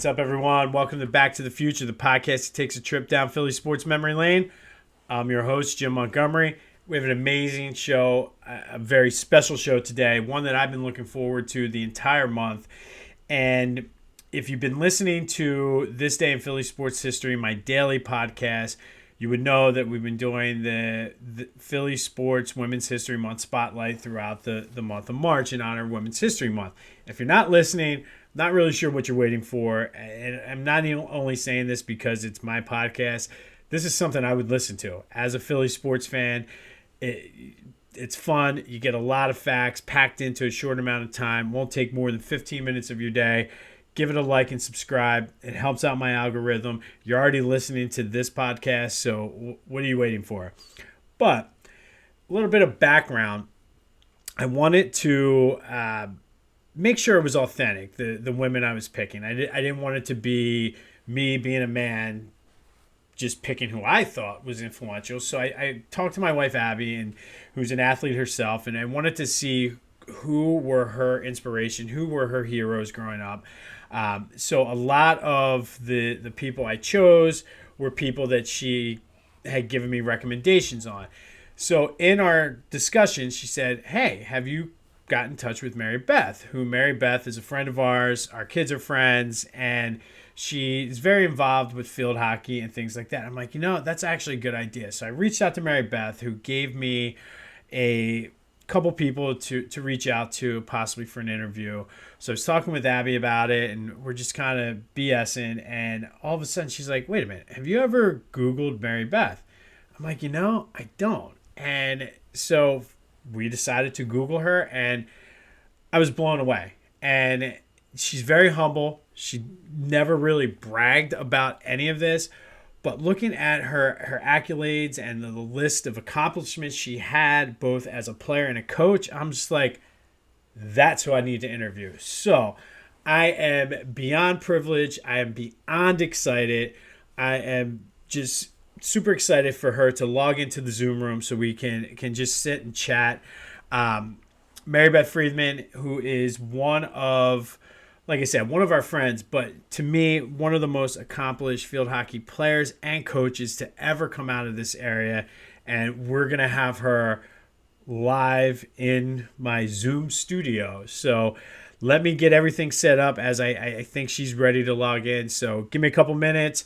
What's up, everyone? Welcome to Back to the Future, the podcast that takes a trip down Philly sports memory lane. I'm your host, Jim Montgomery. We have an amazing show, a very special show today, one that I've been looking forward to the entire month. And if you've been listening to This Day in Philly Sports History, my daily podcast, you would know that we've been doing the Philly Sports Women's History Month spotlight throughout the month of March in honor of Women's History Month. If you're not listening, not really sure what you're waiting for, and I'm not even only saying this because it's my podcast. This is something I would listen to as a Philly sports fan. It's fun. You get a lot of facts packed into a short amount of time. Won't take more than 15 minutes of your day. Give it a like and subscribe. It helps out my algorithm. You're already listening to this podcast, so what are you waiting for? But a little bit of background. I wanted to make sure it was authentic, the women I was picking. I didn't want it to be me being a man just picking who I thought was influential. So I talked to my wife, Abby, and who's an athlete herself, and I wanted to see who were her inspiration, who were her heroes growing up. So a lot of the people I chose were people that she had given me recommendations on. So in our discussion, she said, "Hey, have you got in touch with Marybeth?" Who Marybeth is a friend of ours. Our kids are friends, and she is very involved with field hockey and things like that. I'm like, that's actually a good idea. So I reached out to Marybeth, who gave me a couple people to reach out to possibly for an interview. So I was talking with Abby about it, and we're just kind of BSing, and all of a sudden she's like, "Wait a minute, have you ever Googled Marybeth?" I'm like, I don't. And so we decided to Google her, and I was blown away. And she's very humble. She never really bragged about any of this, but looking at her accolades and the list of accomplishments she had both as a player and a coach, I'm just like, that's who I need to interview. So I am beyond privileged. I am beyond excited. I am just super excited for her to log into the Zoom room so we can just sit and chat. Marybeth Freeman, who is like I said, one of our friends, but to me, one of the most accomplished field hockey players and coaches to ever come out of this area. And we're going to have her live in my Zoom studio. So let me get everything set up as I think she's ready to log in. So give me a couple minutes.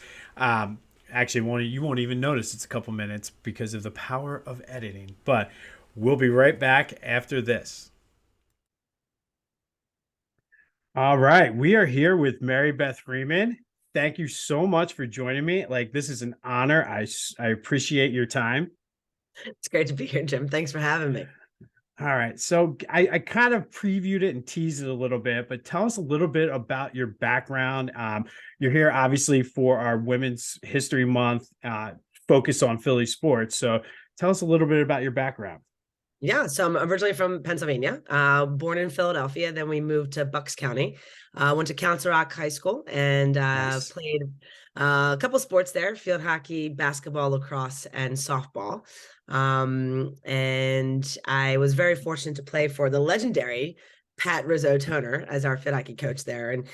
Actually, you won't even notice it's a couple minutes because of the power of editing. But we'll be right back after this. All right, we are here with Marybeth Freeman. Thank you so much for joining me. Like, this is an honor. I appreciate your time. It's great to be here, Jim. Thanks for having me. All right, so I kind of previewed it and teased it a little bit, but tell us a little bit about your background. You're here obviously for our Women's History Month focus on Philly sports. So tell us a little bit about your background. Yeah, so I'm originally from Pennsylvania, born in Philadelphia. Then we moved to Bucks County, went to Council Rock High School, and Nice. played a couple sports there: field hockey, basketball, lacrosse, and softball. And I was very fortunate to play for the legendary Pat Rizzo Toner as our field hockey coach there. And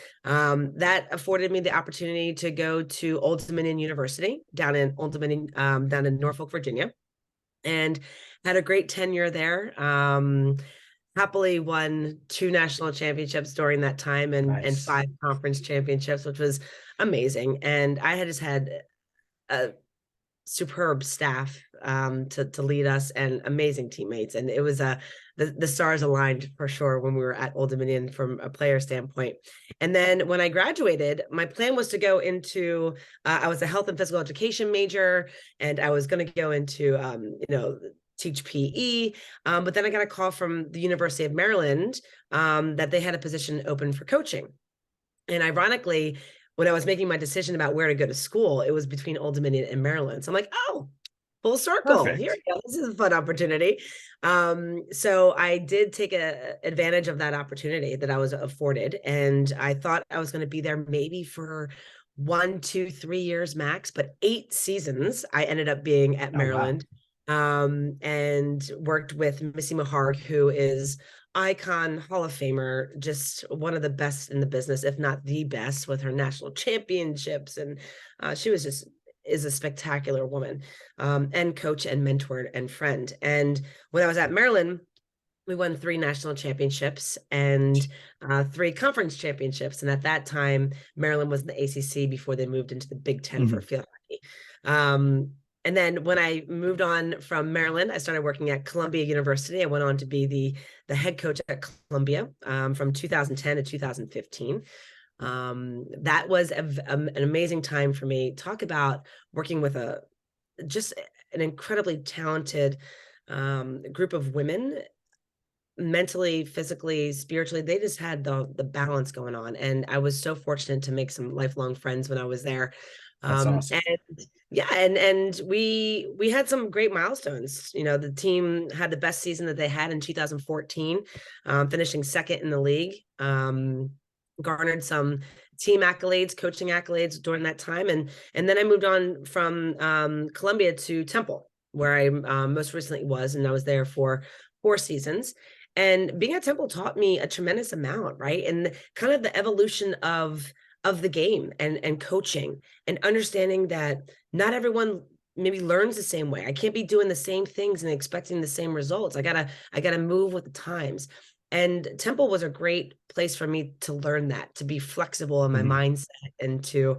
that afforded me the opportunity to go to Old Dominion University down in down in Norfolk, Virginia, and had a great tenure there. Happily won 2 national championships during that time, and Nice. 5 conference championships, which was amazing. And I had just had a superb staff to lead us, and amazing teammates. And it was the stars aligned for sure when we were at Old Dominion from a player standpoint. And then when I graduated, my plan was to go into I was a health and physical education major, and I was going to go into teach PE. But then I got a call from the University of Maryland that they had a position open for coaching. And ironically, when I was making my decision about where to go to school, it was between Old Dominion and Maryland. So I'm like, oh, full circle. Perfect. Here we go. This is a fun opportunity. So I did take advantage of that opportunity that I was afforded. And I thought I was going to be there maybe for 1, 2, 3 years max, but 8 seasons I ended up being at Oh, wow. Maryland. And worked with Missy Maharg, who is icon, Hall of Famer, just one of the best in the business, if not the best, with her national championships. And she was just is a spectacular woman, and coach and mentor and friend. And when I was at Maryland, we won 3 national championships and 3 conference championships. And at that time, Maryland was in the ACC before they moved into the Big Ten for field hockey. And then when I moved on from Maryland, I started working at Columbia University. I went on to be the head coach at Columbia from 2010 to 2015. That was an amazing time for me. Talk about working with just an incredibly talented group of women, mentally, physically, spiritually. They just had the balance going on. And I was so fortunate to make some lifelong friends when I was there. That's awesome. And yeah, and we had some great milestones. The team had the best season that they had in 2014, finishing second in the league. Garnered some team accolades, coaching accolades during that time, and then I moved on from Columbia to Temple, where I most recently was, and I was there for 4 seasons. And being at Temple taught me a tremendous amount, right? And kind of the evolution of the game and coaching, and understanding that not everyone maybe learns the same way. I can't be doing the same things and expecting the same results. I gotta move with the times. And Temple was a great place for me to learn that, to be flexible in my mindset, and to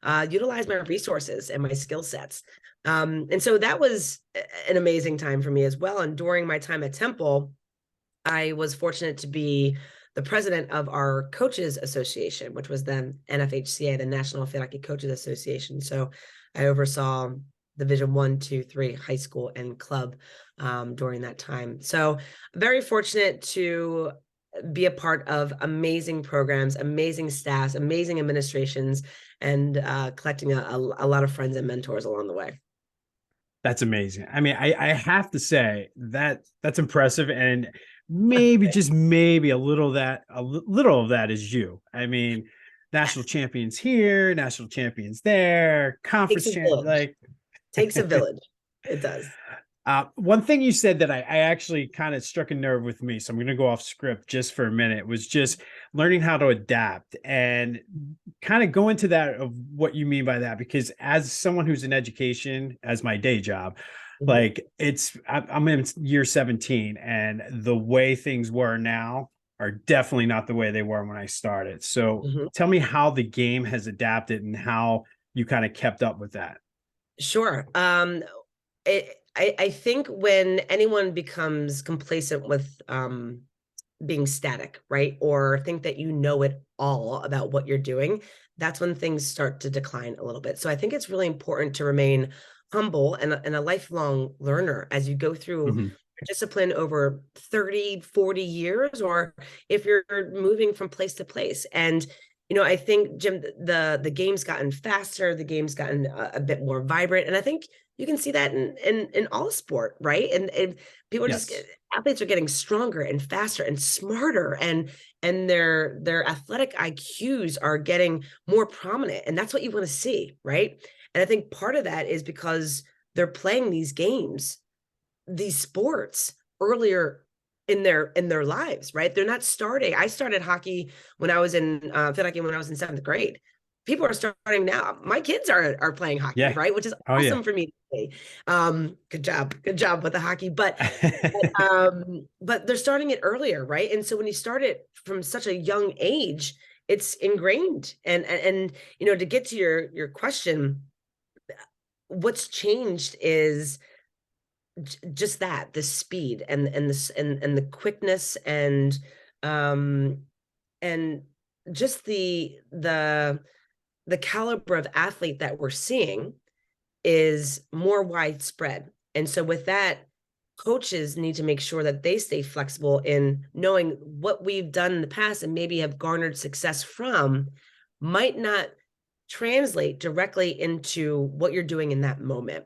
utilize my resources and my skill sets. And so that was an amazing time for me as well. And during my time at Temple, I was fortunate to be the president of our Coaches Association, which was then NFHCA, the National Field Hockey Coaches Association. So I oversaw Division 1, 2, 3 high school and club during that time. So very fortunate to be a part of amazing programs, amazing staffs, amazing administrations, and collecting a lot of friends and mentors along the way. That's amazing. I mean, I have to say that that's impressive, and maybe just maybe a little of that is you. I mean, national champions here, national champions there, conference champ, like takes a village. It does. One thing you said that I actually kind of struck a nerve with me, so I'm going to go off script just for a minute, was just learning how to adapt, and kind of go into that of what you mean by that, because as someone who's in education as my day job, like I'm in year 17, and the way things were now are definitely not the way they were when I started. So tell me how the game has adapted and how you kind of kept up with that. Sure. I think when anyone becomes complacent with being static, right, or think that you know it all about what you're doing, that's when things start to decline a little bit. So I think it's really important to remain humble and a lifelong learner as you go through discipline over 30, 40 years, or if you're moving from place to place. And I think, Jim, the game's gotten faster, the game's gotten a bit more vibrant, and I think you can see that in all sport, right? And people are athletes are getting stronger and faster and smarter, and their athletic IQs are getting more prominent, and that's what you want to see, right? And I think part of that is because they're playing these games, these sports earlier in their lives, right? They're not starting. I started hockey when I was in field hockey when I was in 7th grade. People are starting now. My kids are playing hockey, right? Which is awesome for me to see. Good job with the hockey, but they're starting it earlier, right? And so when you start it from such a young age, it's ingrained. And to get to your question, what's changed is just that, the speed and the quickness, and just the caliber of athlete that we're seeing is more widespread. And so with that, coaches need to make sure that they stay flexible in knowing what we've done in the past and maybe have garnered success from might not translate directly into what you're doing in that moment.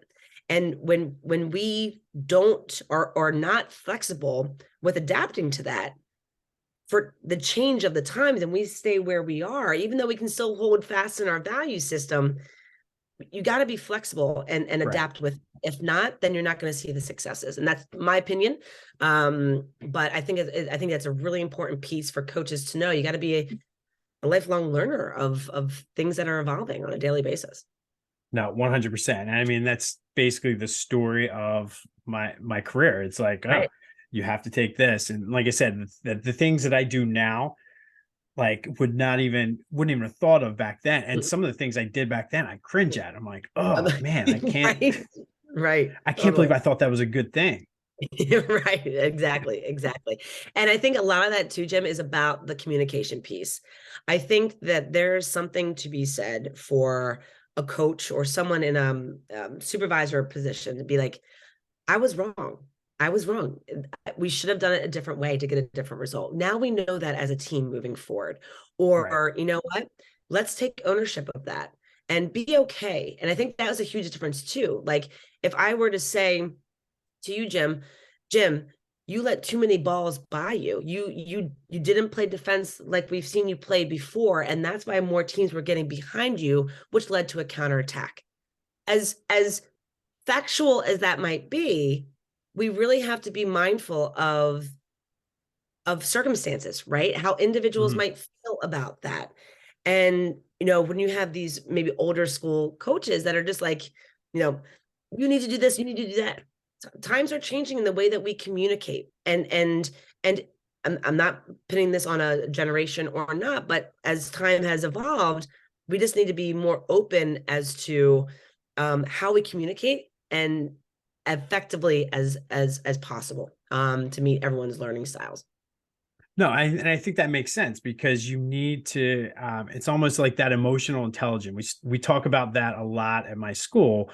And when we don't or are not flexible with adapting to that for the change of the times, and we stay where we are, even though we can still hold fast in our value system, you got to be flexible and Right. adapt with. If not, then you're not going to see the successes, and that's my opinion. But I think I think that's a really important piece for coaches to know. You got to be a lifelong learner of things that are evolving on a daily basis. No, 100%. I mean, that's basically the story of my career. It's like, oh, Right. you have to take this. And like I said, the things that I do now, like wouldn't even have thought of back then. And some of the things I did back then, I cringe at. I'm like, oh man, Right. Right. I can't believe Totally. I thought that was a good thing. Right, exactly. And I think a lot of that too, Jim, is about the communication piece. I think that there's something to be said for a coach or someone in a supervisor position to be like, I was wrong. I was wrong. We should have done it a different way to get a different result. Now we know that as a team moving forward. Right. Or, you know what? Let's take ownership of that and be okay. And I think that was a huge difference too. Like if I were to say to you, Jim, you let too many balls by you. You didn't play defense like we've seen you play before, and that's why more teams were getting behind you, which led to a counterattack. As factual as that might be, we really have to be mindful of circumstances, right? How individuals Mhm. might feel about that. And, when you have these maybe older school coaches that are just like, you know, you need to do this, you need to do that. Times are changing in the way that we communicate. And I'm not putting this on a generation or not, but as time has evolved, we just need to be more open as to how we communicate and effectively as possible to meet everyone's learning styles. No, and I think that makes sense because you need to. It's almost like that emotional intelligence. We talk about that a lot at my school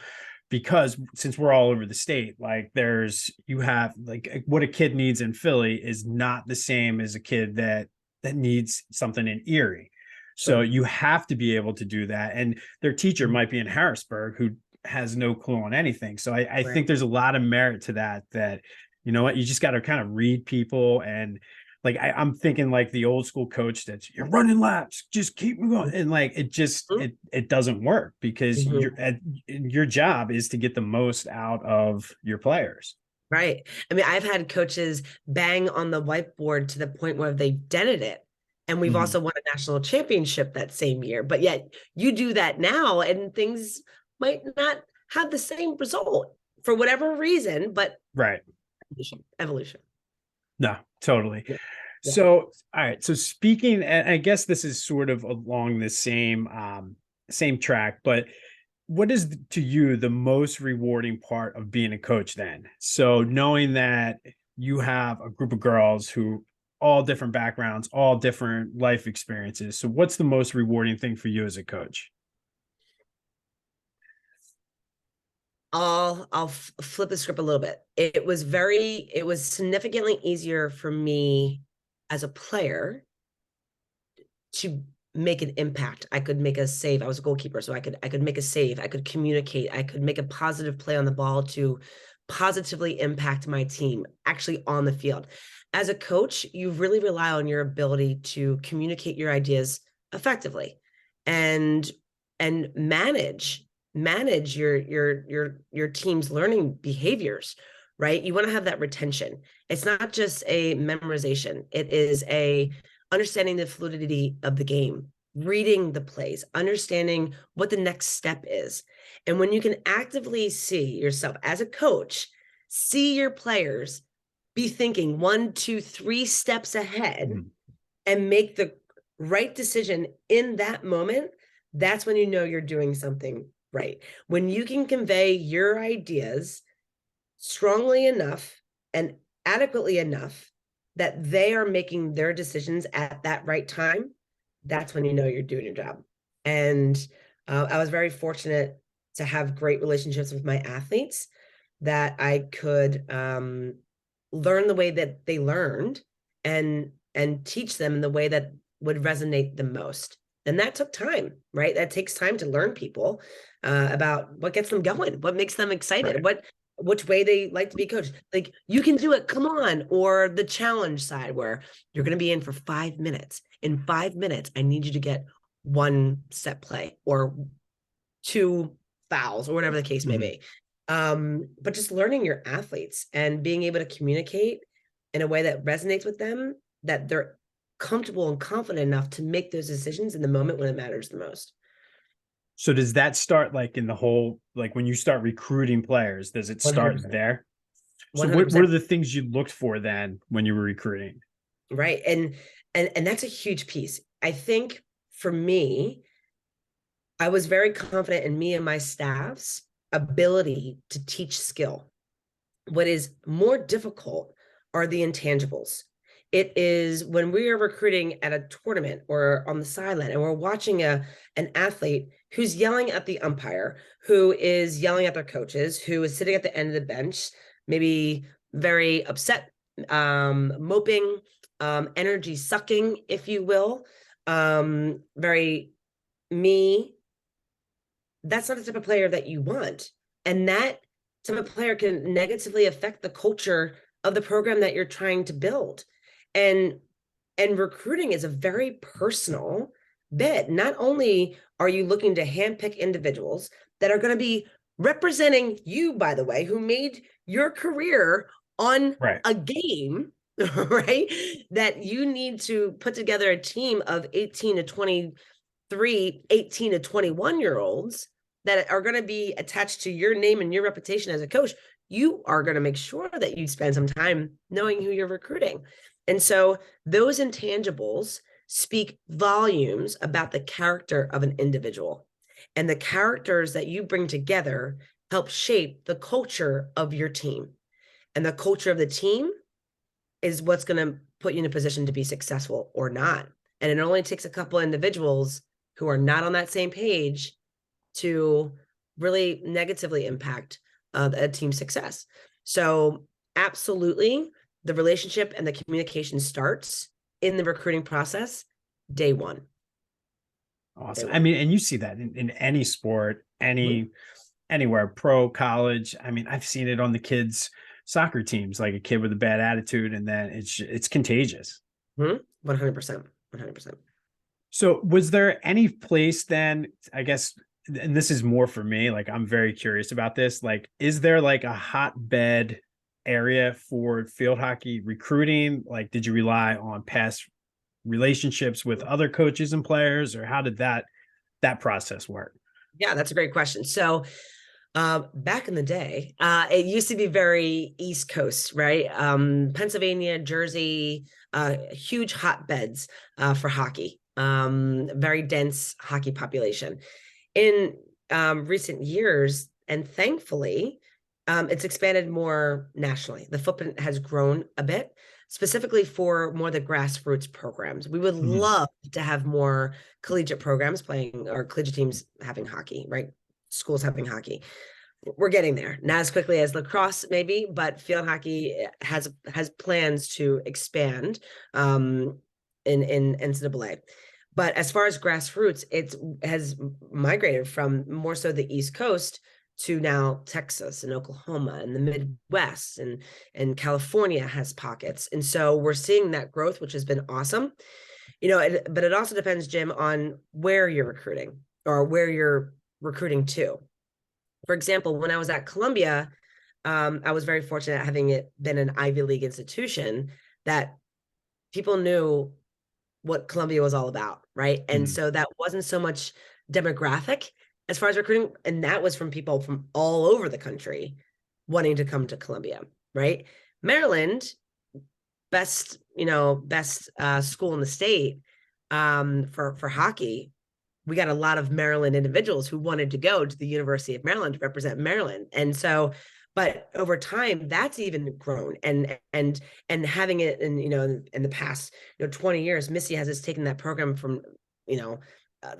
because since we're all over the state, like you have like what a kid needs in Philly is not the same as a kid that needs something in Erie. So Sure. you have to be able to do that, and their teacher might be in Harrisburg who has no clue on anything. So I Right. think there's a lot of merit to that. That you know what, you just got to kind of read people and like I'm thinking like the old school coach that's you're running laps, just keep going. And like it just Mhm. it doesn't work because Mhm. your job is to get the most out of your players. Right. I mean, I've had coaches bang on the whiteboard to the point where they dented it. And we've Mhm. also won a national championship that same year. But yet you do that now and things might not have the same result for whatever reason, but Right. evolution. No, totally. Yeah. Yeah. So, all right. So speaking, and I guess this is sort of along the same track, but what is to you the most rewarding part of being a coach then? So knowing that you have a group of girls who all different backgrounds, all different life experiences. So what's the most rewarding thing for you as a coach? I'll flip the script a little bit. It was significantly easier for me as a player to make an impact. I could make a save. I was a goalkeeper, so I could make a save. I could communicate. I could make a positive play on the ball to positively impact my team actually on the field. As a coach, you really rely on your ability to communicate your ideas effectively and manage your team's learning behaviors, right? You want to have that retention. It's not just a memorization. It is a understanding the fluidity of the game, reading the plays, understanding what the next step is. And when you can actively see yourself as a coach, see your players be thinking 1, 2, 3 steps ahead Mhm. and make the right decision in that moment, that's when you know you're doing something right. When you can convey your ideas strongly enough and adequately enough that they are making their decisions at that right time, that's when you know you're doing your job. And I was very fortunate to have great relationships with my athletes that I could learn the way that they learned and teach them in the way that would resonate the most. And that took time, right? That takes time to learn people about what gets them going, what makes them excited, Right. which way they like to be coached. Like, you can do it, come on. Or the challenge side where you're going to be in for 5 minutes. In 5 minutes, I need you to get one set play or two fouls or whatever the case may Mhm. be. But just learning your athletes and being able to communicate in a way that resonates with them, that they're comfortable and confident enough to make those decisions in the moment when it matters the most. So does that start like in the whole, like when you start recruiting players, does it start 100%. there? So what 100%. are the things you looked for then when you were recruiting? Right. And that's a huge piece. I think for me, I was very confident in me and my staff's ability to teach skill. What is more difficult are the intangibles. It is when we are recruiting at a tournament or on the sideline and we're watching an athlete who's yelling at the umpire, who is yelling at their coaches, who is sitting at the end of the bench, maybe very upset, moping, energy sucking, if you will, very me. That's not the type of player that you want. And that type of player can negatively affect the culture of the program that you're trying to build. And recruiting is a very personal bit. Not only are you looking to handpick individuals that are going to be representing you, by the way, who made your career on Right. a game, right? That you need to put together a team of 18 to 23, 18 to 21-year-olds that are going to be attached to your name and your reputation as a coach. You are going to make sure that you spend some time knowing who you're recruiting. And so those intangibles speak volumes about the character of an individual. And the characters that you bring together help shape the culture of your team. And the culture of the team is what's going to put you in a position to be successful or not. And it only takes a couple of individuals who are not on that same page to really negatively impact a team's success. So absolutely, the relationship and the communication starts in the recruiting process day one. Day Awesome. I one. mean, and you see that in any sport, Mm-hmm. anywhere, pro, college. I mean, I've seen it on the kids' soccer teams, like a kid with a bad attitude, and then it's contagious. 100%. 100%. So was there any place then, I guess, and this is more for me, like I'm very curious about this. Like, is there like a hotbed area for field hockey recruiting? Like, did you rely on past relationships with other coaches and players, or how did that process work? Yeah, that's a great question. So back in the day, it used to be very East Coast, right? Pennsylvania, Jersey, huge hotbeds for hockey, very dense hockey population. In recent years, and thankfully, it's expanded more nationally. The footprint has grown a bit, specifically for more the grassroots programs. We would Mhm. love to have more collegiate programs playing or collegiate teams having hockey, right? Schools having hockey. We're getting there, not as quickly as lacrosse maybe, but field hockey has plans to expand in NCAA. But as far as grassroots, it has migrated from more so the East Coast to now Texas and Oklahoma and the Midwest, and California has pockets. And so we're seeing that growth, which has been awesome. But it also depends, Jim, on where you're recruiting or where you're recruiting to. For example, when I was at Columbia, I was very fortunate having it been an Ivy League institution that people knew what Columbia was all about, right? And Mhm. so that wasn't so much demographic as far as recruiting, and that was from people from all over the country wanting to come to Columbia, right? Maryland, best school in the state for hockey. We got a lot of Maryland individuals who wanted to go to the University of Maryland to represent Maryland. And so, but over time, that's even grown and having it in the past 20 years, Missy has taken that program from you know uh,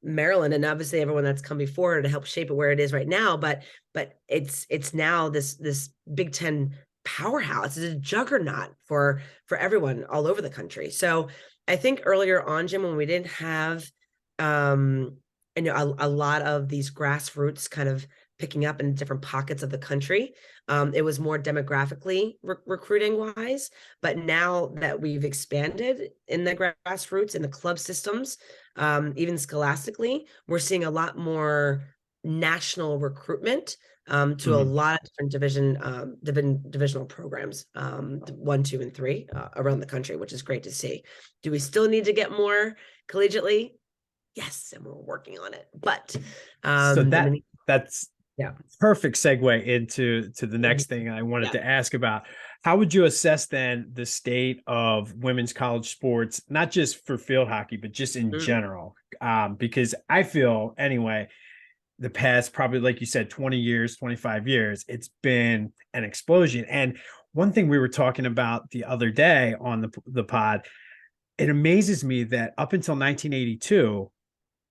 Maryland, and obviously everyone that's come before her to help shape it where it is right now. But it's now this Big Ten powerhouse. It's a juggernaut for everyone all over the country. So I think earlier on, Jim, when we didn't have um a lot of these grassroots kind of picking up in different pockets of the country, it was more demographically recruiting wise. But now that we've expanded in the grassroots in the club systems, even scholastically, we're seeing a lot more national recruitment to a Mhm. lot of different divisional programs, 1, 2, and 3 around the country, which is great to see. Do we still need to get more collegiately? Yes, and we're working on it. But So in the that's yeah, perfect segue into the mhm, next thing I wanted yeah, to ask about. How would you assess then the state of women's college sports, not just for field hockey, but just in mm, general? Because I feel anyway, the past probably, like you said, 20 years, 25 years, it's been an explosion. And one thing we were talking about the other day on the pod, it amazes me that up until 1982,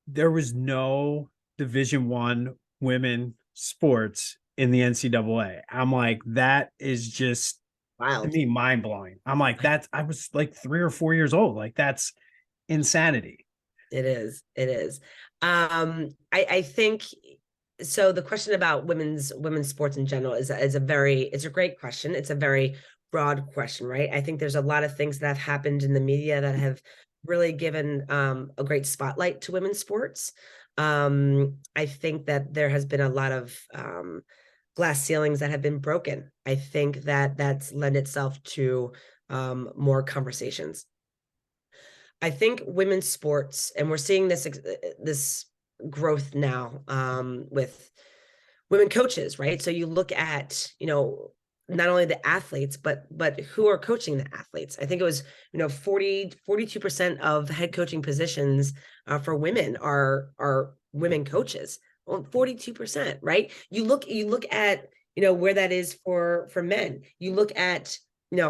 there was no Division One women sports in the NCAA. I'm like, that is just to wild. me mind blowing. I'm like, that's I was like 3 or 4 years old. Like that's insanity. It is. It is. I think so. The question about women's sports in general is a very it's a great question. It's a very broad question, right? I think there's a lot of things that have happened in the media that have really given a great spotlight to women's sports. I think that there has been a lot of glass ceilings that have been broken. I think that that's lent itself to more conversations. I think women's sports, and we're seeing this growth now with women coaches, right? So you look at not only the athletes, but who are coaching the athletes. I think it was 42% of head coaching positions for women are women coaches. Well, 42%, right? You look at where that is for men. You look at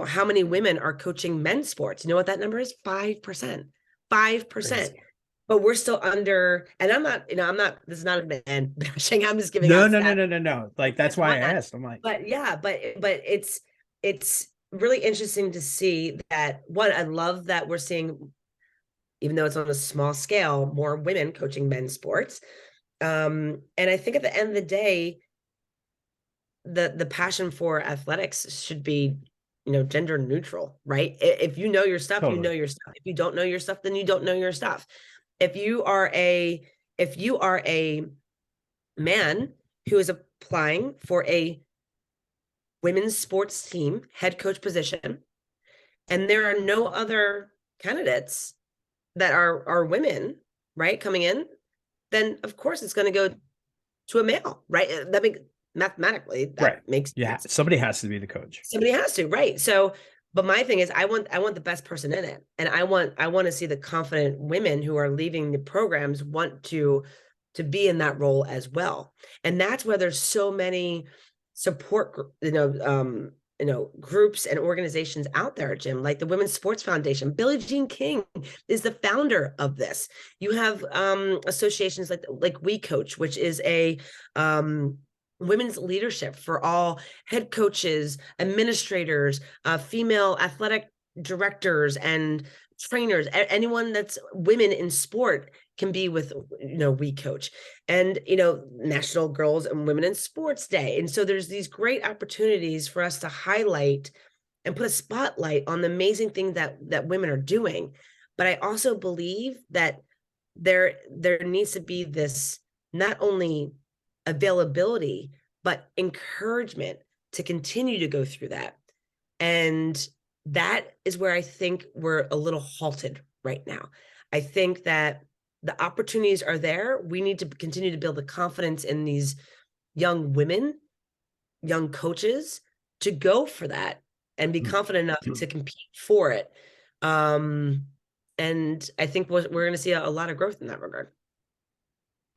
how many women are coaching men's sports. You know what that number is? 5%. 5%. Crazy. But we're still under, and I'm not, this is not a man bashing. I'm just giving No, out no, no, stats no, no, no. Like that's and why I whatnot. asked. I'm like, But yeah, but it's really interesting to see that. One, I love that we're seeing, even though it's on a small scale, more women coaching men's sports. And I think at the end of the day, the passion for athletics should be gender neutral, right? If you know your stuff, you know totally. your stuff. If you don't know your stuff, then you don't know your stuff. If you are a man who is applying for a women's sports team head coach position, and there are no other candidates that are women, right, coming in, then of course it's going to go to a male, right? That makes mathematically Right. that makes Yeah. sense. Somebody has to be the coach. Somebody has to, right? So, but my thing is, I want the best person in it, and I want to see the confident women who are leaving the programs want to be in that role as well, and that's where there's so many support, groups and organizations out there, Jim, like the Women's Sports Foundation. Billie Jean King is the founder of this. You have associations like We Coach, which is a women's leadership for all head coaches, administrators, female athletic directors, and trainers. Anyone that's women in sport can be with We Coach, and National Girls and Women in Sports Day. And so there's these great opportunities for us to highlight and put a spotlight on the amazing thing that women are doing. But I also believe that there needs to be this, not only availability, but encouragement to continue to go through that. And that is where I think we're a little halted right now. I think that the opportunities are there. We need to continue to build the confidence in these young women, young coaches, to go for that and be confident enough to compete for it. And I think we're going to see a lot of growth in that regard.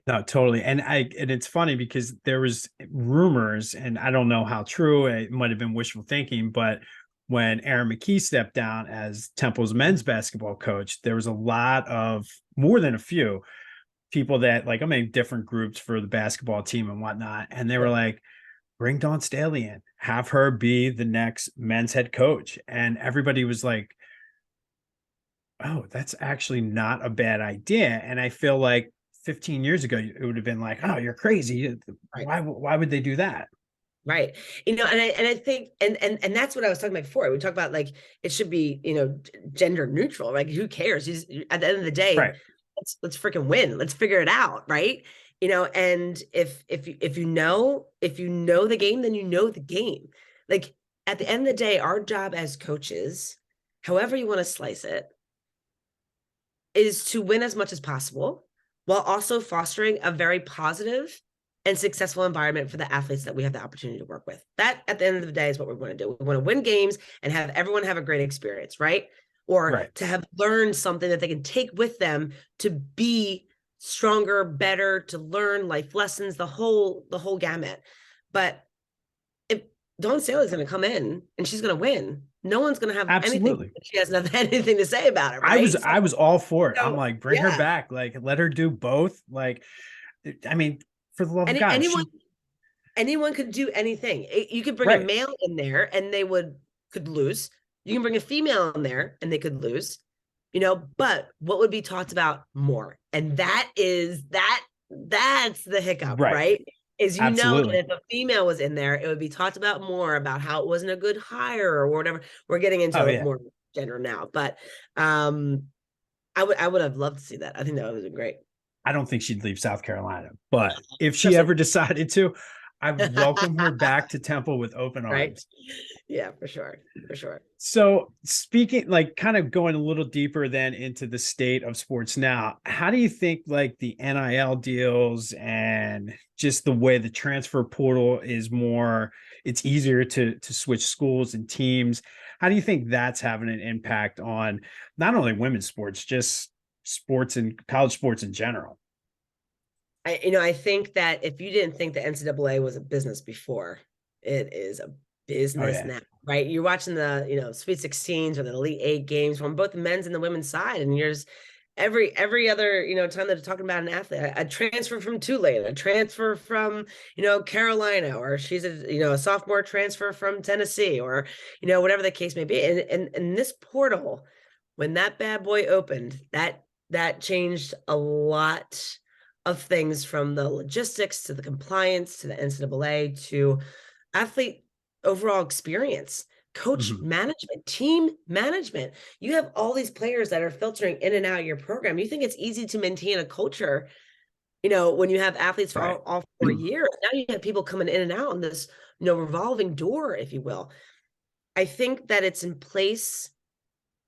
No, totally. And it's funny because there was rumors, and I don't know how true, it might have been wishful thinking, but when Aaron McKee stepped down as Temple's men's basketball coach, there was a lot of more than a few people that like I mean different groups for the basketball team and whatnot. And they were like, bring Dawn Staley in, have her be the next men's head coach. And everybody was like, oh, that's actually not a bad idea. And I feel like 15 years ago, it would have been like, oh, you're crazy. Right. Why would they do that? Right. And I think and that's what I was talking about before. We talk about like it should be, gender neutral. Like who cares? At the end of the day, Right. let's freaking win. Let's figure it out, right? And if you know the game, then you know the game. Like at the end of the day, our job as coaches, however you want to slice it, is to win as much as possible while also fostering a very positive and successful environment for the athletes that we have the opportunity to work with. That at the end of the day is what we want to do. We want to win games and have everyone have a great experience, right? Or Right. to have learned something that they can take with them to be stronger, better, to learn life lessons, the whole gamut. But if Dawn Staley's going to come in and she's going to win, no one's going to have anything. Absolutely. She has nothing, anything to say about it, I was right? I was all for it. I'm So like, bring her yeah, back. Like, let her do both. Like, I mean, for the love of Any, God, anyone she anyone could do anything. You could bring a right. male in there and they could lose. You can bring a female in there and they could lose. But what would be talked about more? And that's the hiccup, Right. right? Is that Absolutely. if a female was in there, it would be talked about more about how it wasn't a good hire or whatever. We're getting Oh into yeah. more gender now, but I would have loved to see that. I think that would have been great. I don't think she'd leave South Carolina, but if she Especially ever decided to, I would welcome her back to Temple with open right. arms. Yeah, for sure. For sure. So, speaking, like, kind of going a little deeper then into the state of sports now, how do you think like the NIL deals and just the way the transfer portal is more, it's easier to switch schools and teams? How do you think that's having an impact on not only women's sports, just sports and college sports in general? I think that if you didn't think the NCAA was a business before, it is a Oh business yeah. now, right? You're watching the, Sweet 16s or the Elite Eight games from both the men's and the women's side, and there's every other, time that they're talking about an athlete, a transfer from Tulane, a transfer from, Carolina, or she's a sophomore transfer from Tennessee, or whatever the case may be. And this portal, when that bad boy opened, that changed a lot of things, from the logistics to the compliance to the NCAA to athlete overall experience, coach Mhm. management, team management. You have all these players that are filtering in and out of your program. You think it's easy to maintain a culture, when you have athletes for Right. all 4 years. Now you have people coming in and out on this, revolving door, if you will. I think that it's in place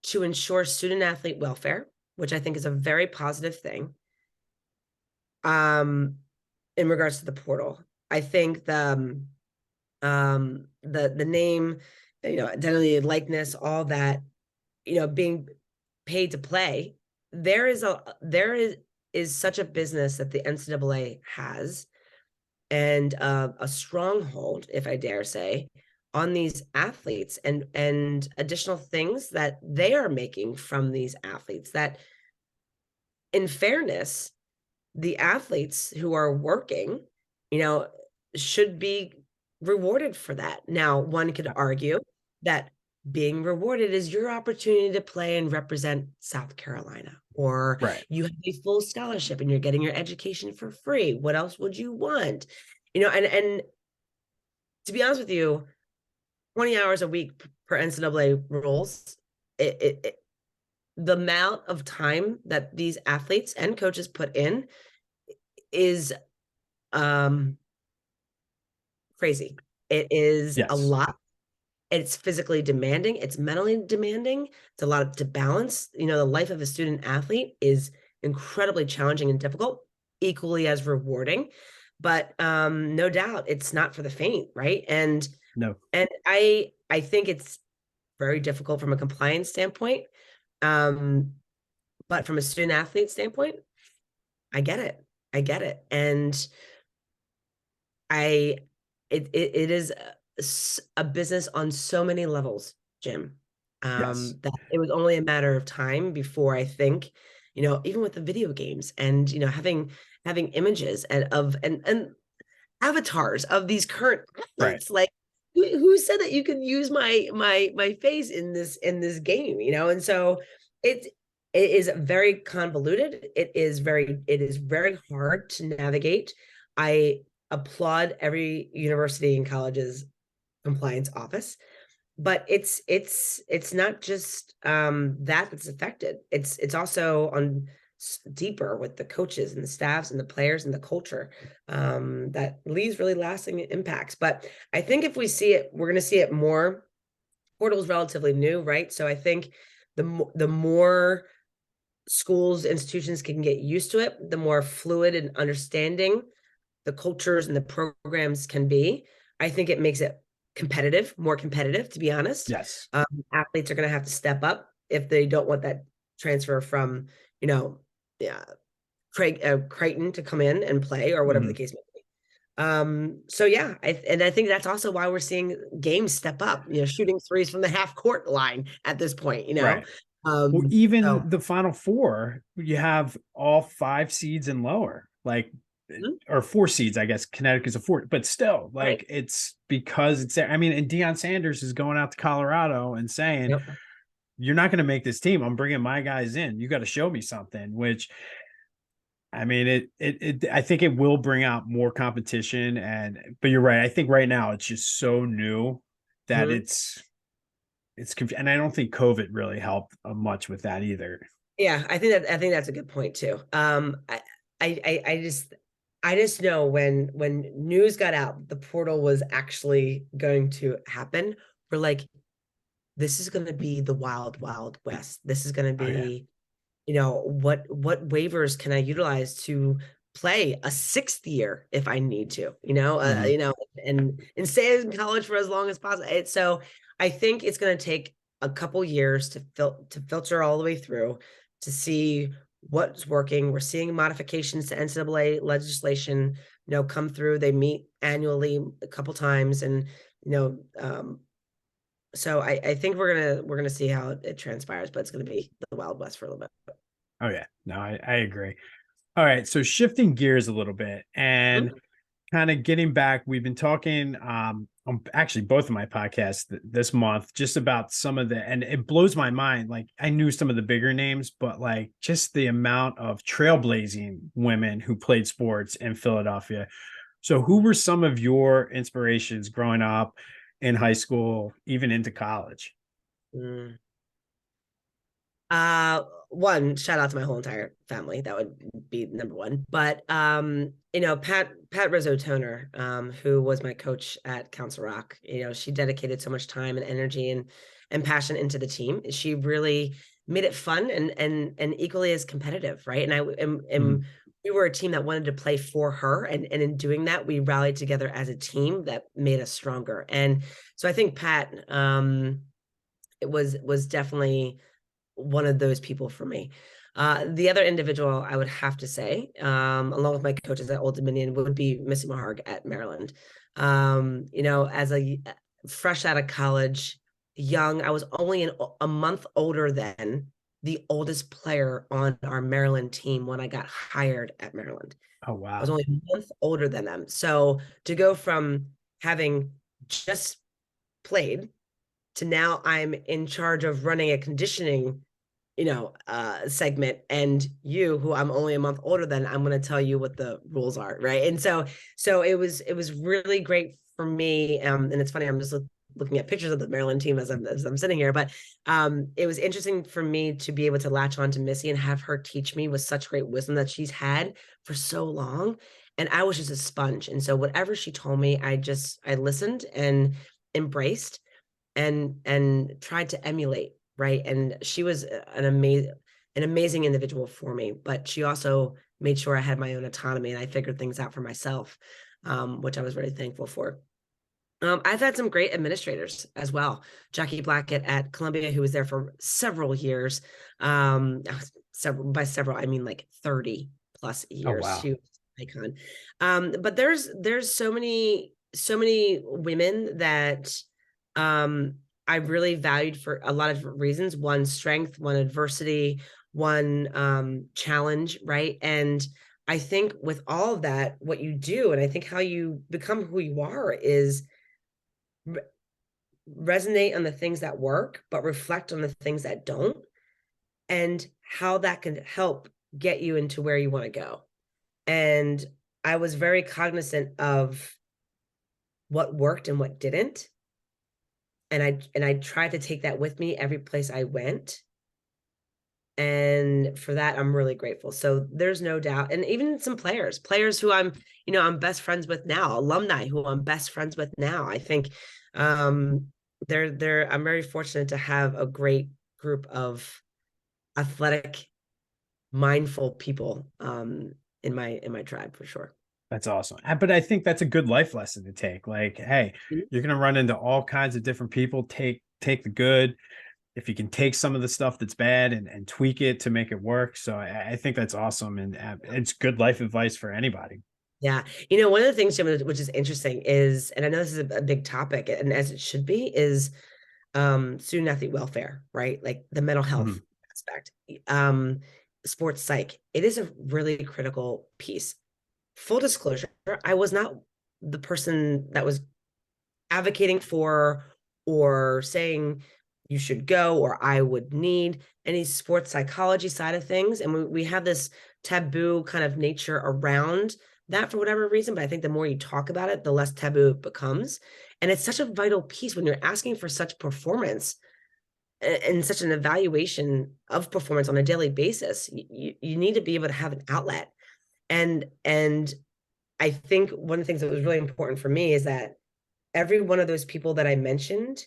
to ensure student athlete welfare, which I think is a very positive thing. Um, in regards to the portal, I think the name, identity, likeness, all that, being paid to play, there is such a business that the NCAA has, and a stronghold, if I dare say, on these athletes, and additional things that they are making from these athletes, that, in fairness, the athletes who are working, you know, should be rewarded for that. Now, one could argue that being rewarded is your opportunity to play and represent South Carolina, or Right. you have a full scholarship and you're getting your education for free. What else would you want? And to be honest with you, 20 hours a week per NCAA rules, it the amount of time that these athletes and coaches put in is um crazy. It is a Yes. lot. It's physically demanding, it's mentally demanding. It's a lot to balance. The life of a student athlete is incredibly challenging and difficult, equally as rewarding. But no doubt it's not for the faint, right? And No. and I think it's very difficult from a compliance standpoint. Um, but from a student athlete standpoint, I get it. I get it. And I it is a business on so many levels, Jim. Yes. That it was only a matter of time before, I think, even with the video games, and having images and avatars of these current Right. athletes. Like, who said that you could use my face in this game? And so it is very convoluted. It is very hard to navigate. I applaud every university and college's compliance office, but it's not just that's affected. It's also on deeper with the coaches and the staffs and the players and the culture, that leaves really lasting impacts. But I think if we see it, we're going to see it more. Portal is relatively new, right? So I think the more schools, institutions can get used to it, the more fluid and understanding the cultures and the programs can be. I think it makes it more competitive, to be honest. Yes. Athletes are going to have to step up if they don't want that transfer from, you know, yeah, Creighton to come in and play or whatever the case may be. So yeah, I think that's also why we're seeing games step up, shooting threes from the half court line at this point, Right. Well, so even the Final Four, you have all 5 seeds and lower, like, or 4 seeds, I guess. Connecticut's a 4, but still, right. like, it's because it's there. I mean, and Deion Sanders is going out to Colorado and saying, Yep. "You're not going to make this team. I'm bringing my guys in. You got to show me something." Which, I mean, I think it will bring out more competition, but you're right. I think right now it's just so new that Mhm. and I don't think COVID really helped much with that either. Yeah, I think that's a good point too. I just know when news got out, the portal was actually going to happen. We're like, this is going to be the wild, wild west. This is going to Oh yeah. be, what waivers can I utilize to play a 6th year if I need to, Mhm. and stay in college for as long as possible. So I think it's going to take a couple years to filter all the way through to see what's working. We're seeing modifications to NCAA legislation, come through. They meet annually a couple times, and so I think we're gonna see how it transpires, but it's gonna be the Wild West for a little bit. Oh yeah. No, I agree. All right. So shifting gears a little bit and Mhm. kind of getting back, we've been talking on actually both of my podcasts this month just about some of and it blows my mind. Like, I knew some of the bigger names, but like just the amount of trailblazing women who played sports in Philadelphia. So who were some of your inspirations growing up in high school, even into college? Mm. Uh, One, shout out to my whole entire family. That would be number one. But Pat Rizzo Toner, who was my coach at Council Rock, she dedicated so much time and energy and passion into the team. She really made it fun and equally as competitive, right? And we were a team that wanted to play for her, and in doing that, we rallied together as a team that made us stronger. And so I think Pat, it was definitely one of those people for me. The other individual I would have to say, along with my coaches at Old Dominion, would be Missy Maharg at Maryland. As a fresh out of college, young, I was only a month older than the oldest player on our Maryland team when I got hired at Maryland. Oh I was wow. only a month older than them. So to go from having just played to now I'm in charge of running a conditioning segment, and who I'm only a month older than, I'm going to tell you what the rules are, right? And so it was really great for me, and it's funny, I'm just looking at pictures of the Maryland team as I'm sitting here, but it was interesting for me to be able to latch on to Missy and have her teach me with such great wisdom that she's had for so long, and I was just a sponge, and so whatever she told me, I listened and embraced and tried to emulate, right? And she was an amazing individual for me, but she also made sure I had my own autonomy and I figured things out for myself, which I was really thankful for. I've had some great administrators as well. Jackie Blackett at Columbia, who was there for several years. By several, I mean like 30 plus Oh years. wow. She was an icon. But there's so many women that I really valued for a lot of different reasons. One, strength, one, adversity, one, challenge, right? And I think with all of that, what you do, and I think how you become who you are, is re- resonate on the things that work, but reflect on the things that don't, and how that can help get you into where you want to go. And I was very cognizant of what worked and what didn't. And I tried to take that with me every place I went. And for that, I'm really grateful. So there's no doubt. And even some players who I'm best friends with now, alumni who I'm best friends with now. I think um, I'm very fortunate to have a great group of athletic, mindful people in my tribe for sure. That's awesome. But I think that's a good life lesson to take. Like, hey, you're gonna run into all kinds of different people. Take the good. If you can take some of the stuff that's bad and tweak it to make it work. So I think that's awesome. And it's good life advice for anybody. Yeah. One of the things, Jim, which is interesting is, and I know this is a big topic, and as it should be, is student athlete welfare, right? Like the mental Mhm. health aspect, um, sports psych. It is a really critical piece. Full disclosure, I was not the person that was advocating for or saying you should go or I would need any sports psychology side of things. And we have this taboo kind of nature around that for whatever reason. But I think the more you talk about it, the less taboo it becomes. And it's such a vital piece when you're asking for such performance and such an evaluation of performance on a daily basis. You need to be able to have an outlet. And I think one of the things that was really important for me is that every one of those people that I mentioned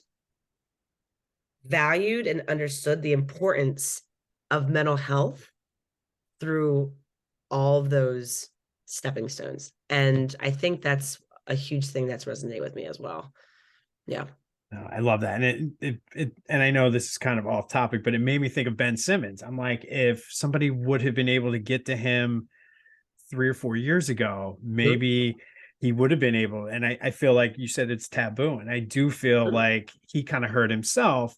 valued and understood the importance of mental health through all of those stepping stones. And I think that's a huge thing that's resonated with me as well. Yeah. No, I love that. And and I know this is kind of off topic, but it made me think of Ben Simmons. I'm like, if somebody would have been able to get to him 3 or 4 years ago, maybe he would have been able. And I feel like you said it's taboo. And I do feel like he kind of hurt himself.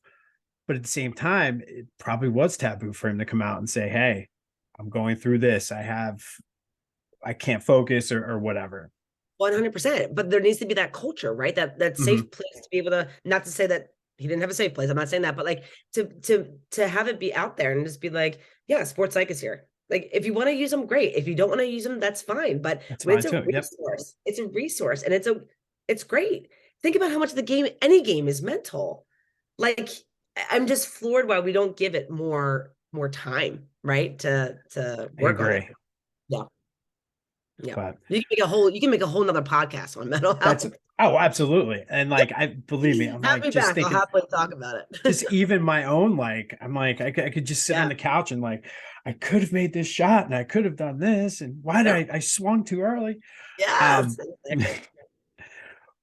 But at the same time, it probably was taboo for him to come out and say, hey, I'm going through this. I can't focus or whatever. 100%. But there needs to be that culture, right? That Mhm. safe place to be able to, not to say that he didn't have a safe place. I'm not saying that, but like to have it be out there and just be like, yeah, sports psych is here. Like if you want to use them, great. If you don't want to use them, that's fine. But That's when fine it's a too. Yep. resource, it's a resource and it's great. Think about how much the game, any game is mental. Like I'm just floored why we don't give it more time, right? To I work on it. agree. Yeah. Yeah. But You can make a whole nother podcast on mental that's, health. oh, absolutely. And like, I believe me, I'm Have like me just back. I'll thinking, happily talk about just it. even my own, like, I'm like, I could just sit on Yeah. the couch and like, I could have made this shot and I could have done this. And why did Yep. I swung too early? Yes. Um, Exactly.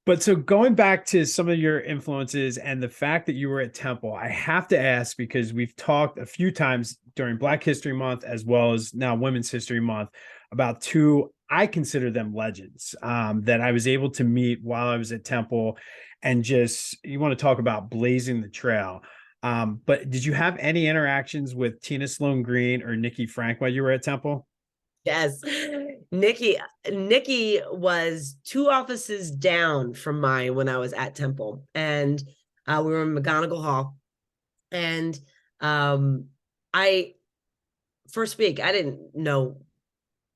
But so going back to some of your influences and the fact that you were at Temple, I have to ask because we've talked a few times during Black History Month as well as now Women's History Month about two, I consider them legends that I was able to meet while I was at Temple. And just, you want to talk about blazing the trail. But did you have any interactions with Tina Sloan Green or Nikki Frank while you were at Temple? Yes. Nikki was two offices down from mine when I was at Temple. And we were in McGonigal Hall. And I first week I didn't know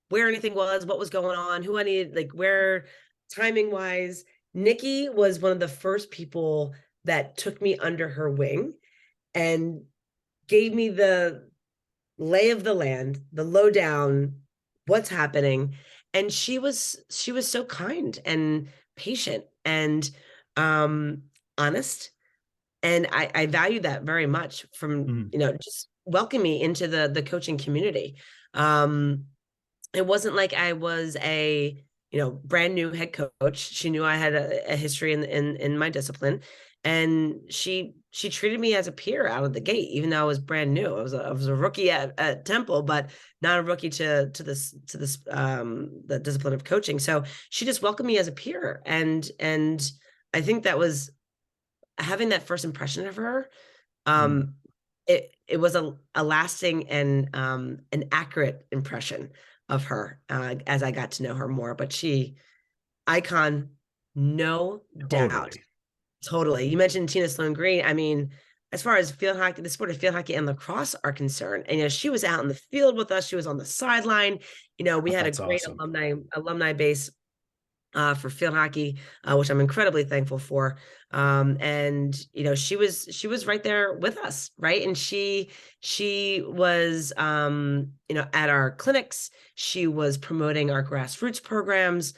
where anything was, what was going on, who I needed, like where timing wise. Nikki was one of the first people that took me under her wing and gave me the lay of the land, the lowdown, what's happening. And she was so kind and patient and honest. And I value that very much from, Mhm. just welcome me into the coaching community. Um, it wasn't like I was a brand new head coach. She knew I had a history in my discipline, and she treated me as a peer out of the gate, even though I was brand new. I was a rookie at Temple, but not a rookie to this the discipline of coaching. So she just welcomed me as a peer, and I think that was having that first impression of her. Mhm. um it was a lasting and an accurate impression of her as I got to know her more. But she icon, no doubt. Totally. Totally. You mentioned Tina Sloan Green. I mean, as far as field hockey, the sport of field hockey and lacrosse are concerned, and she was out in the field with us. She was on the sideline. We Oh, had a that's great awesome. alumni base for field hockey, which I'm incredibly thankful for. And she was right there with us, right? And she was at our clinics. She was promoting our grassroots programs.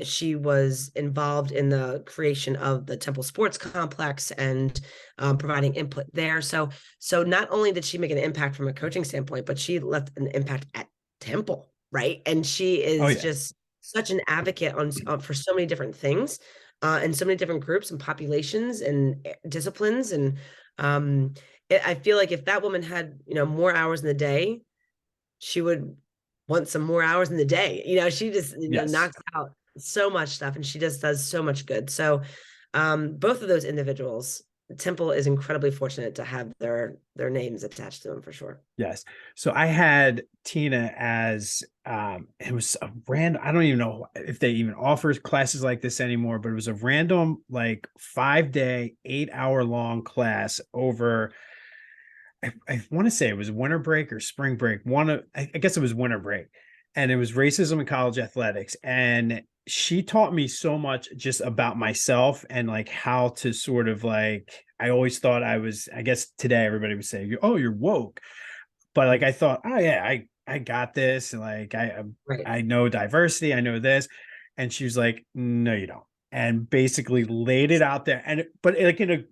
She was involved in the creation of the Temple Sports Complex and providing input there. So not only did she make an impact from a coaching standpoint, but she left an impact at Temple, right? And she Oh is yeah. just such an advocate for so many different things, and so many different groups and populations and disciplines. And I feel like if that woman had more hours in the day, she would want some more hours in the day. She just Yes. knocks out so much stuff, and she just does so much good. So both of those individuals, Temple is incredibly fortunate to have their names attached to them for sure. Yes. So I had Tina as it was a random, I don't even know if they even offer classes like this anymore, but it was a random like 5-day, 8-hour long class over I want to say it was winter break or spring break. I guess it was winter break. And it was racism in college athletics. And she taught me so much just about myself and like how to sort of like I always thought I guess today everybody would say, oh, you're woke. But like I thought, oh yeah, I got this. And like Right. I know diversity, I know this. And she was like, no, you don't. And basically laid it out there. And but like in a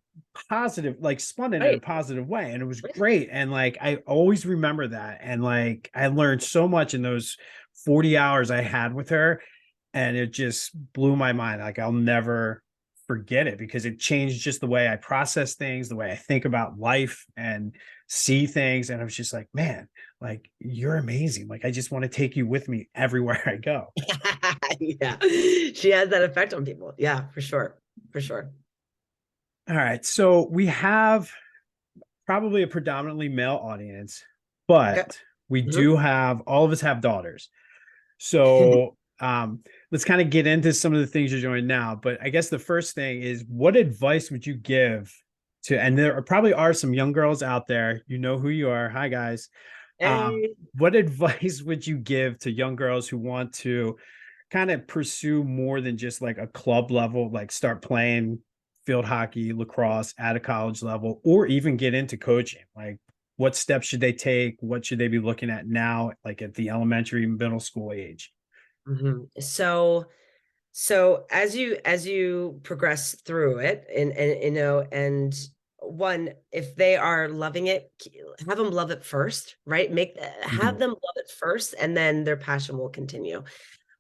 positive, like spun it in a Right. positive way. And it was Right. great. And like I always remember that. And like I learned so much in those 40 hours I had with her. And it just blew my mind. Like I'll never forget it because it changed just the way I process things, the way I think about life and see things. And I was just like, man, like you're amazing. Like I just want to take you with me everywhere I go. Yeah, she has that effect on people. Yeah, for sure. For sure. All right. So we have probably a predominantly male audience, Okay. but we Mhm. do have all of us have daughters. So let's kind of get into some of the things you're doing now. But I guess the first thing is what advice would you give to, and there are probably are some young girls out there, you know who you are. Hi guys. Hey. What advice would you give to young girls who want to kind of pursue more than just like a club level, like start playing field hockey, lacrosse at a college level, or even get into coaching? Like, what steps should they take? What should they be looking at now, like at the elementary, middle school age? Mhm. So as you progress through it, and one, if they are loving it, have them love it first, right? Have Mhm. them love it first, and then their passion will continue.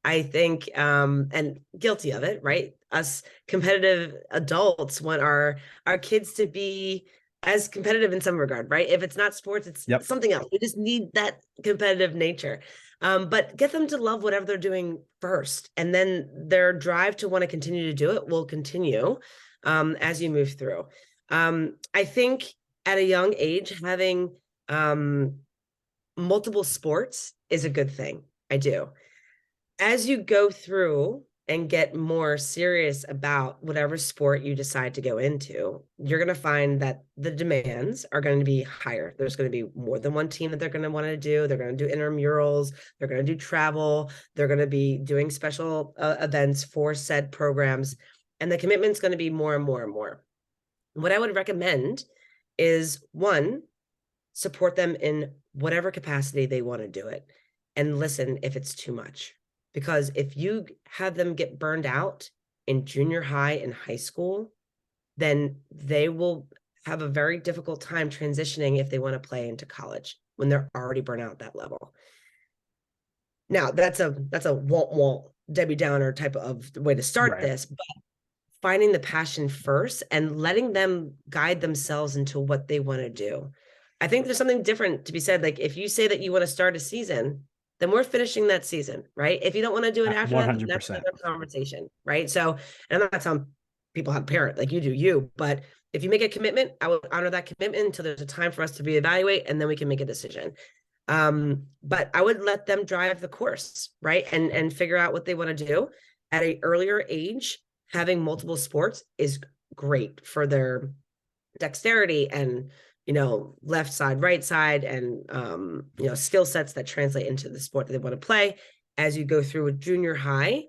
I think, and guilty of it, right? Us competitive adults want our kids to be as competitive in some regard, right? If it's not sports, it's Yep. something else. We just need that competitive nature. But get them to love whatever they're doing first, and then their drive to want to continue to do it will continue as you move through. I think at a young age, having multiple sports is a good thing. I do. As you go through and get more serious about whatever sport you decide to go into, you're going to find that the demands are going to be higher. There's going to be more than one team that they're going to want to do. They're going to do intramurals. They're going to do travel. They're going to be doing special events for said programs. And the commitment's going to be more and more and more. What I would recommend is one, support them in whatever capacity they want to do it, and listen if it's too much. Because if you have them get burned out in junior high and high school, then they will have a very difficult time transitioning if they want to play into college when they're already burnt out at that level. Now, that's a won't Debbie Downer type of way to start Right. this, but finding the passion first and letting them guide themselves into what they want to do. I think there's something different to be said. Like if you say that you want to start a season, then we're finishing that season, right? If you don't want to do it after that, then that's 100%. another conversation, right? So, and I'm not telling people how to parent, like you do you, but if you make a commitment, I would honor that commitment until there's a time for us to reevaluate, and then we can make a decision. But I would let them drive the course, right? And figure out what they want to do at an earlier age. Having multiple sports is great for their dexterity and left side, right side, and skill sets that translate into the sport that they want to play. As you go through with junior high,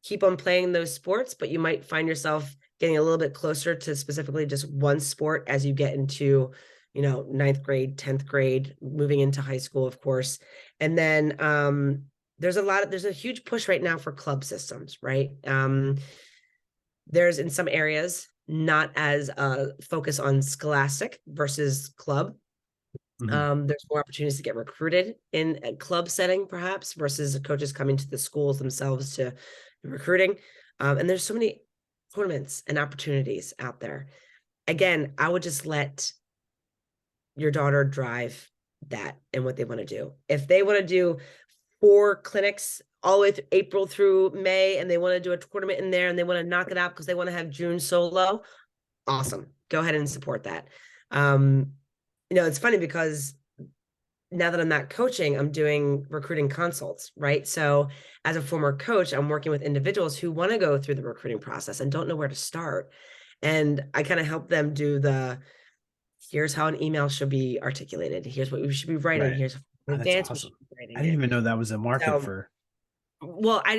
keep on playing those sports, but you might find yourself getting a little bit closer to specifically just one sport as you get into, ninth grade, 10th grade, moving into high school, of course. And then there's a huge push right now for club systems, right? There's in some areas not as focus on scholastic versus club. There's more opportunities to get recruited in a club setting, perhaps, versus coaches coming to the schools themselves to recruiting. And there's so many tournaments and opportunities out there. Again, I would just let your daughter drive that and what they want to do. If they want to do 4 clinics all the way through April through May, and they want to do a tournament in there and they want to knock it out because they want to have June solo, awesome. Go ahead and support that. It's funny because now that I'm not coaching, I'm doing recruiting consults, right? So as a former coach, I'm working with individuals who want to go through the recruiting process and don't know where to start. And I kind of help them do here's how an email should be articulated. Here's what we should be writing. Right. Here's Oh, the that's dance we awesome. should be writing I didn't in. even know that was a market So, for. well, I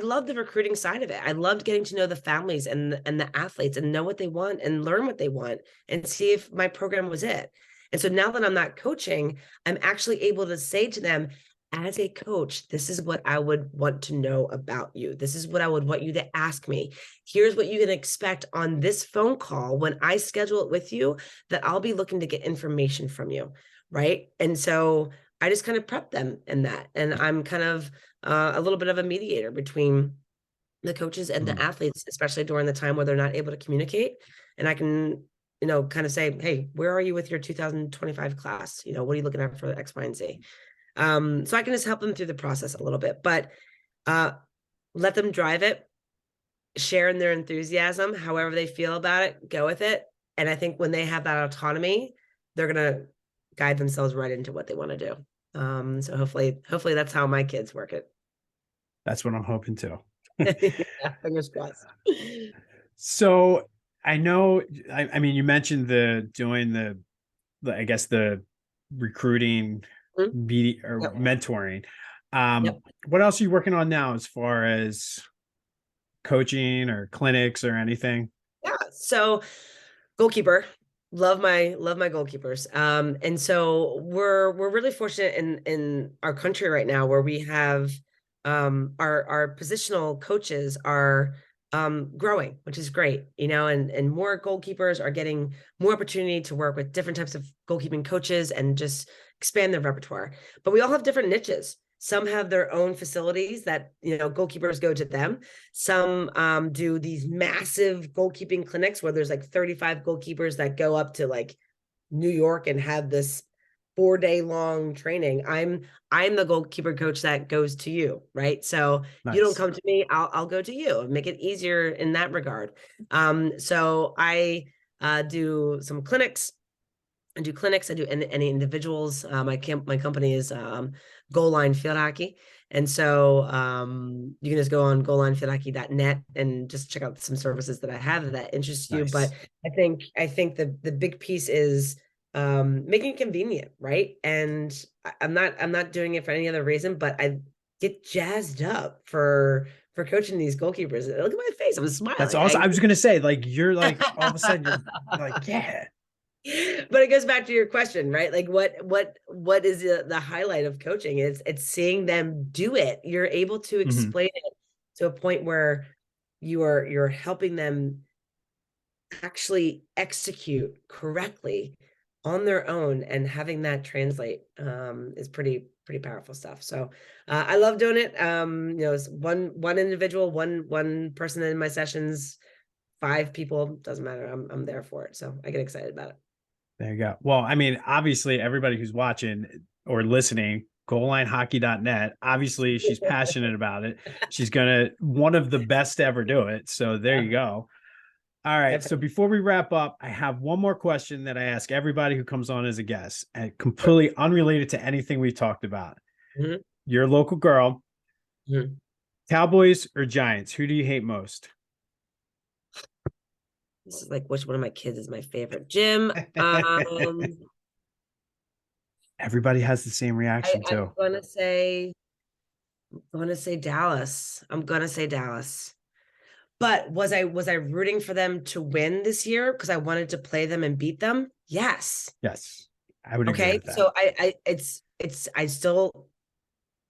love the recruiting side of it. I loved getting to know the families and the athletes and know what they want and learn what they want and see if my program was it. And so now that I'm not coaching, I'm actually able to say to them, as a coach, this is what I would want to know about you. This is what I would want you to ask me. Here's what you can expect on this phone call when I schedule it with you, that I'll be looking to get information from you. Right. And so I just kind of prep them in that. And I'm kind of a little bit of a mediator between the coaches and the athletes, especially during the time where they're not able to communicate. And I can, kind of say, hey, where are you with your 2025 class? What are you looking at for X, Y, and Z? So I can just help them through the process a little bit, but let them drive it, share in their enthusiasm, however they feel about it, go with it. And I think when they have that autonomy, they're going to guide themselves right into what they want to do. So hopefully that's how my kids work it. That's what I'm hoping to. Yeah, fingers crossed. So I know, I mean, you mentioned doing I guess the recruiting media or mentoring. What else are you working on now as far as coaching or clinics or anything? Yeah. So goalkeeper, love my goalkeepers. And so we're really fortunate in our country right now where we have our positional coaches are growing, which is great, and more goalkeepers are getting more opportunity to work with different types of goalkeeping coaches and just expand their repertoire. But we all have different niches. Some have their own facilities that, goalkeepers go to them. Some do these massive goalkeeping clinics where there's like 35 goalkeepers that go up to like New York and have this 4-day long training. I'm the goalkeeper coach that goes to you, right? So Nice. You don't come to me, I'll go to you and make it easier in that regard. So I do some clinics. I do clinics. I do any individuals. My company is Goal Line Field Hockey. And so you can just go on goallinefieldhockey.net and just check out some services that I have that interest you. But I think the big piece is making it convenient, right? And I'm not doing it for any other reason, but I get jazzed up for coaching these goalkeepers. Look at my face. I'm smiling. That's awesome. I was going to say, like, you're like, all of a sudden you're like, yeah. But it goes back to your question, right? Like what is the highlight of coaching? It's seeing them do it. You're able to explain it to a point where you're helping them actually execute correctly on their own, and having that translate is pretty powerful stuff. So I love doing it. It's one individual, one person in my sessions, 5 people, doesn't matter. I'm there for it. So I get excited about it. There you go. Well, I mean, obviously everybody who's watching or listening, goallinehockey.net, obviously she's passionate about it. She's one of the best to ever do it. So there you go. All right. So before we wrap up, I have one more question that I ask everybody who comes on as a guest, and completely unrelated to anything we've talked about. You're a local girl. Cowboys or Giants? Who do you hate most? This is like, which one of my kids is my favorite? Jim. Everybody has the same reaction too. I'm gonna say I'm gonna say Dallas. I'm gonna say Dallas. But was I rooting for them to win this year because I wanted to play them and beat them? Yes. Yes, I would agree Okay. with that. So I still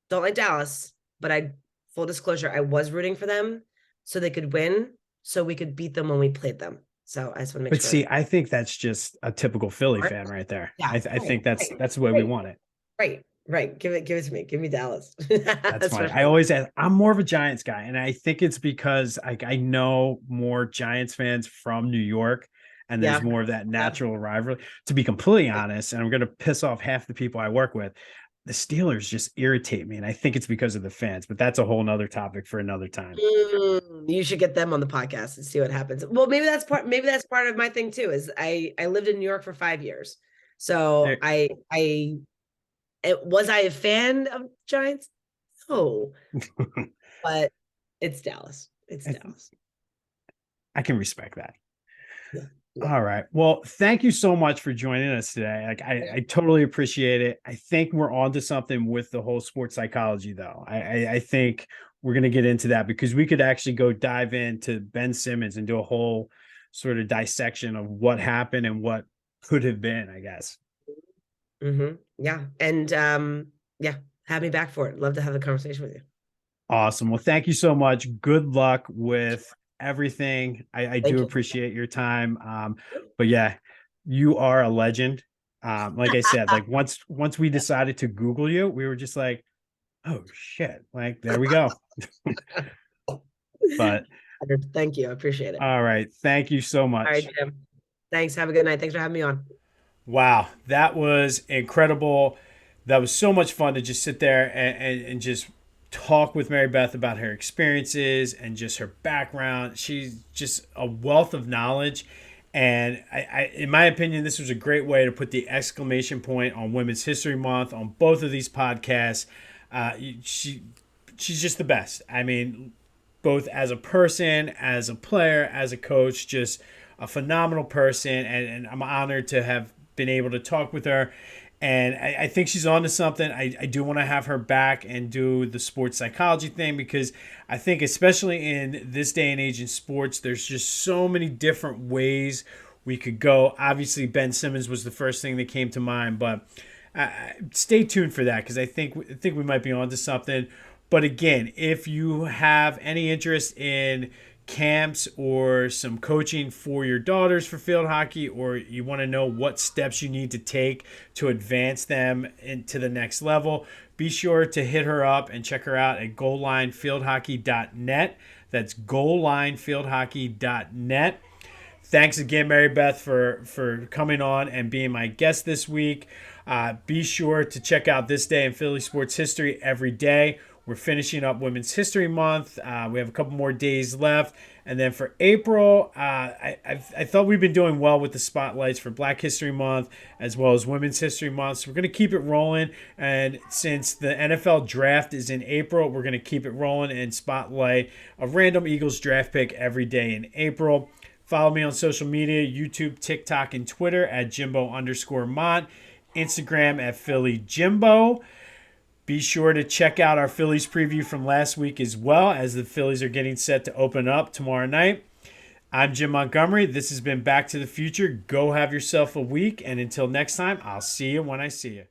don't like Dallas, but I full disclosure, I was rooting for them so they could win, so we could beat them when we played them. So I just want to make But sure. see, I think that's just a typical Philly Smart. fan right there. Yeah, I right, think that's right, that's the way we right, want it. right. Give it to me. Give me Dallas. That's fine. I Especially. always ask, I'm more of a Giants guy, and I think it's because I know more Giants fans from New York, and there's Yeah. more of that Yeah. natural rivalry. To be completely honest, and I'm going to piss off half the people I work with, the Steelers just irritate me, and I think it's because of the fans. But that's a whole nother topic for another time. You should get them on the podcast and see what happens. Well, maybe that's part of my thing too, is I lived in New York for 5 years. So There- was I a fan of Giants? No, but it's Dallas. It's Dallas. I can respect that. Yeah. Yeah. All right. Well, thank you so much for joining us today. Like I totally appreciate it. I think we're on to something with the whole sports psychology, though. I think we're going to get into that because we could actually go dive into Ben Simmons and do a whole sort of dissection of what happened and what could have been, I guess. Yeah. And yeah, have me back for it. Love to have a conversation with you. Awesome. Well, thank you so much. Good luck with everything. I do Thank you. appreciate your time. But yeah, you are a legend. Like I said, like once we decided to Google you, we were just like, oh shit, like there we go. But Thank you. I appreciate it. all right, thank you so All right, much. Jim. Thanks. Have a good night. Thanks for having me on. Wow, that was incredible. That was so much fun to just sit there and just talk with Mary Beth about her experiences and just her background. She's just a wealth of knowledge. And in my opinion, this was a great way to put the exclamation point on Women's History Month on both of these podcasts. Uh, she, she's just the best. I mean, both as a person, as a player, as a coach, just a phenomenal person. And I'm honored to have been able to talk with her. And I think she's on to something. I do want to have her back and do the sports psychology thing because I think, especially in this day and age in sports, there's just so many different ways we could go. Obviously, Ben Simmons was the first thing that came to mind, but stay tuned for that because I think we might be on to something. But again, if you have any interest in camps or some coaching for your daughters for field hockey, or you want to know what steps you need to take to advance them into the next level, be sure to hit her up and check her out at goallinefieldhockey.net. That's goallinefieldhockey.net. Thanks again, Mary Beth, for coming on and being my guest this week. Be sure to check out This Day in Philly Sports History every day. We're finishing up Women's History Month. We have a couple more days left. And then for April, I thought we've been doing well with the spotlights for Black History Month as well as Women's History Month. So we're going to keep it rolling. And since the NFL draft is in April, we're going to keep it rolling and spotlight a random Eagles draft pick every day in April. Follow me on social media, YouTube, TikTok, and Twitter at Jimbo_Mont, Instagram at Philly Jimbo. Be sure to check out our Phillies preview from last week as well, as the Phillies are getting set to open up tomorrow night. I'm Jim Montgomery. This has been Back to the Future. Go have yourself a week, and until next time, I'll see you when I see you.